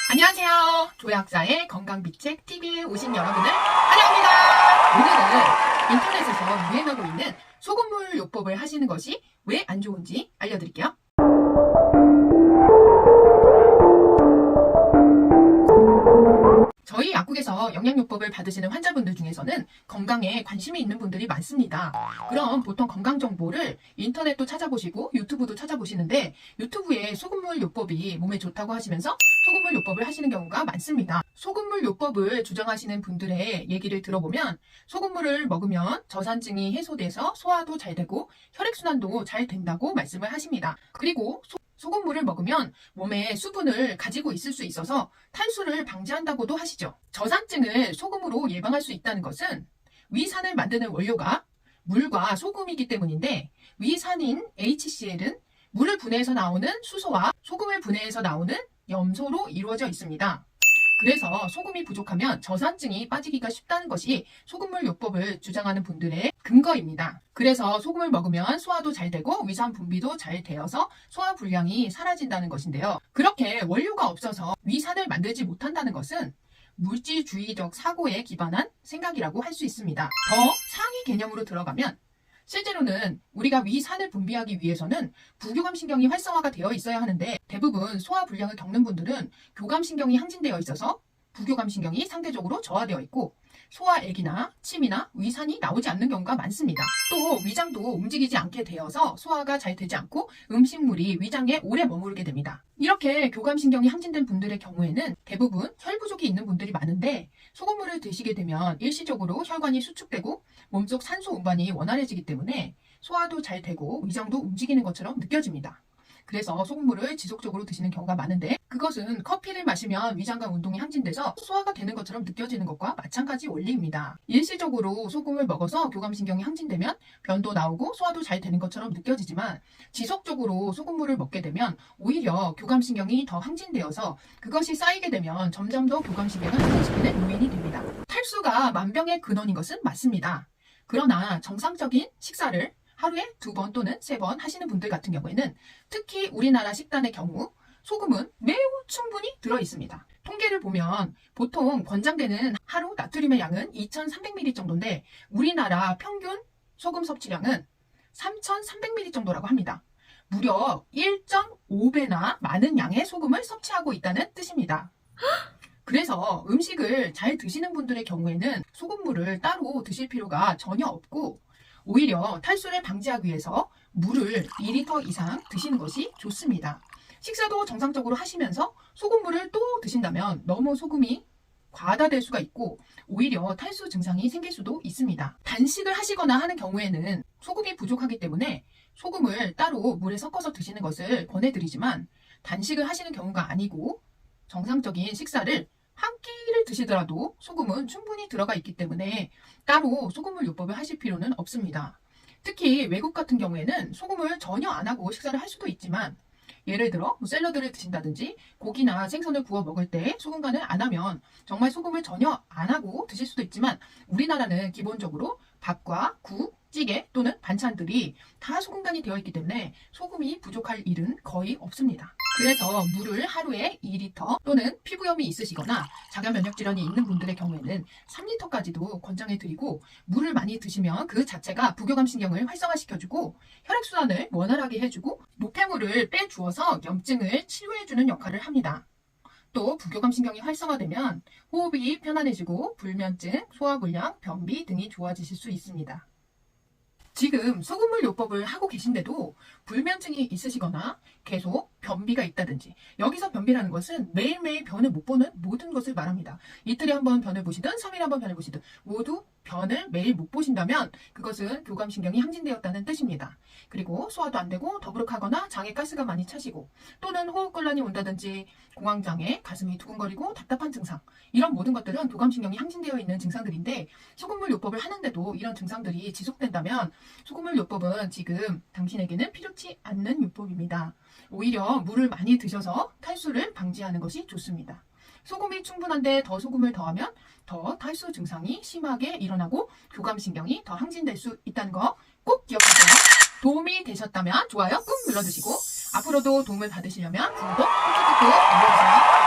안녕하세요. 조약사의 건강비책 TV에 오신 여러분을 환영합니다. 오늘은 인터넷에서 유행하고 있는 소금물 요법을 하시는 것이 왜 안 좋은지 알려드릴게요. 저희 약국에서 영양요법을 받으시는 환자분들 중에서는 건강에 관심이 있는 분들이 많습니다. 그럼 보통 건강 정보를 인터넷도 찾아보시고 유튜브도 찾아보시는데 유튜브에 소금물 요법이 몸에 좋다고 하시면서 소금물 요법을 하시는 경우가 많습니다. 소금물 요법을 주장하시는 분들의 얘기를 들어보면 소금물을 먹으면 저산증이 해소돼서 소화도 잘 되고 혈액순환도 잘 된다고 말씀을 하십니다. 그리고 소금물을 먹으면 몸에 수분을 가지고 있을 수 있어서 탈수를 방지한다고도 하시죠. 저산증을 소금으로 예방할 수 있다는 것은 위산을 만드는 원료가 물과 소금이기 때문인데 위산인 HCl은 물을 분해해서 나오는 수소와 소금을 분해해서 나오는 염소로 이루어져 있습니다. 그래서 소금이 부족하면 저산증이 빠지기가 쉽다는 것이 소금물 요법을 주장하는 분들의 근거입니다. 그래서 소금을 먹으면 소화도 잘 되고 위산 분비도 잘 되어서 소화 불량이 사라진다는 것인데요. 그렇게 원료가 없어서 위산을 만들지 못한다는 것은 물질주의적 사고에 기반한 생각이라고 할 수 있습니다. 더 상위 개념으로 들어가면 실제로는 우리가 위산을 분비하기 위해서는 부교감신경이 활성화가 되어 있어야 하는데 대부분 소화 불량을 겪는 분들은 교감신경이 항진되어 있어서 부교감신경이 상대적으로 저하되어 있고 소화액이나 침이나 위산이 나오지 않는 경우가 많습니다. 또 위장도 움직이지 않게 되어서 소화가 잘 되지 않고 음식물이 위장에 오래 머무르게 됩니다. 이렇게 교감신경이 항진된 분들의 경우에는 대부분 혈 부족이 있는 분들이 많은데 소금물을 드시게 되면 일시적으로 혈관이 수축되고 몸속 산소 운반이 원활해지기 때문에 소화도 잘 되고 위장도 움직이는 것처럼 느껴집니다. 그래서 소금물을 지속적으로 드시는 경우가 많은데 그것은 커피를 마시면 위장관 운동이 항진돼서 소화가 되는 것처럼 느껴지는 것과 마찬가지 원리입니다. 일시적으로 소금을 먹어서 교감신경이 항진되면 변도 나오고 소화도 잘 되는 것처럼 느껴지지만 지속적으로 소금물을 먹게 되면 오히려 교감신경이 더 항진되어서 그것이 쌓이게 되면 점점 더 교감신경을 항진시키는 요인이 됩니다. 탈수가 만병의 근원인 것은 맞습니다. 그러나 정상적인 식사를 하루에 2번 또는 3번 하시는 분들 같은 경우에는 특히 우리나라 식단의 경우 소금은 매우 충분히 들어있습니다. 통계를 보면 보통 권장되는 하루 나트륨의 양은 2300ml 정도인데 우리나라 평균 소금 섭취량은 3300ml 정도라고 합니다. 무려 1.5배나 많은 양의 소금을 섭취하고 있다는 뜻입니다. 그래서 음식을 잘 드시는 분들의 경우에는 소금물을 따로 드실 필요가 전혀 없고 오히려 탈수를 방지하기 위해서 물을 2리터 이상 드시는 것이 좋습니다. 식사도 정상적으로 하시면서 소금물을 또 드신다면 너무 소금이 과다될 수가 있고 오히려 탈수 증상이 생길 수도 있습니다. 단식을 하시거나 하는 경우에는 소금이 부족하기 때문에 소금을 따로 물에 섞어서 드시는 것을 권해드리지만 단식을 하시는 경우가 아니고 정상적인 식사를 한 끼를 드시더라도 소금은 충분히 들어가 있기 때문에 따로 소금물 요법을 하실 필요는 없습니다. 특히 외국 같은 경우에는 소금을 전혀 안 하고 식사를 할 수도 있지만 예를 들어 샐러드를 드신다든지 고기나 생선을 구워 먹을 때 소금 간을 안 하면 정말 소금을 전혀 안 하고 드실 수도 있지만 우리나라는 기본적으로 밥과 국, 찌개 또는 반찬들이 다 소금 간이 되어 있기 때문에 소금이 부족할 일은 거의 없습니다. 그래서 물을 하루에 2리터 또는 피부염이 있으시거나 자가 면역 질환이 있는 분들의 경우에는 3리터까지도 권장해드리고 물을 많이 드시면 그 자체가 부교감신경을 활성화시켜주고 혈액순환을 원활하게 해주고 노폐물을 빼주어서 염증을 치료해주는 역할을 합니다. 또 부교감신경이 활성화되면 호흡이 편안해지고 불면증, 소화불량, 변비 등이 좋아지실 수 있습니다. 지금 소금물 요법을 하고 계신데도 불면증이 있으시거나 계속 변비가 있다든지 여기서 변비라는 것은 매일매일 변을 못 보는 모든 것을 말합니다. 이틀에 한 번 변을 보시든 3일에 한 번 변을 보시든 모두 변을 매일 못 보신다면 그것은 교감신경이 항진되었다는 뜻입니다. 그리고 소화도 안 되고 더부룩하거나 장에 가스가 많이 차시고 또는 호흡곤란이 온다든지 공황장애, 가슴이 두근거리고 답답한 증상 이런 모든 것들은 교감신경이 항진되어 있는 증상들인데 소금물 요법을 하는데도 이런 증상들이 지속된다면 소금물 요법은 지금 당신에게는 필요치 않는 요법입니다. 오히려 물을 많이 드셔서 탈수를 방지하는 것이 좋습니다. 소금이 충분한데 더 소금을 더하면 더 탈수 증상이 심하게 일어나고 교감신경이 더 항진될 수 있다는 거 꼭 기억하세요. 도움이 되셨다면 좋아요 꾹 눌러주시고 앞으로도 도움을 받으시려면 구독 꾹꾹꾹 눌러주세요.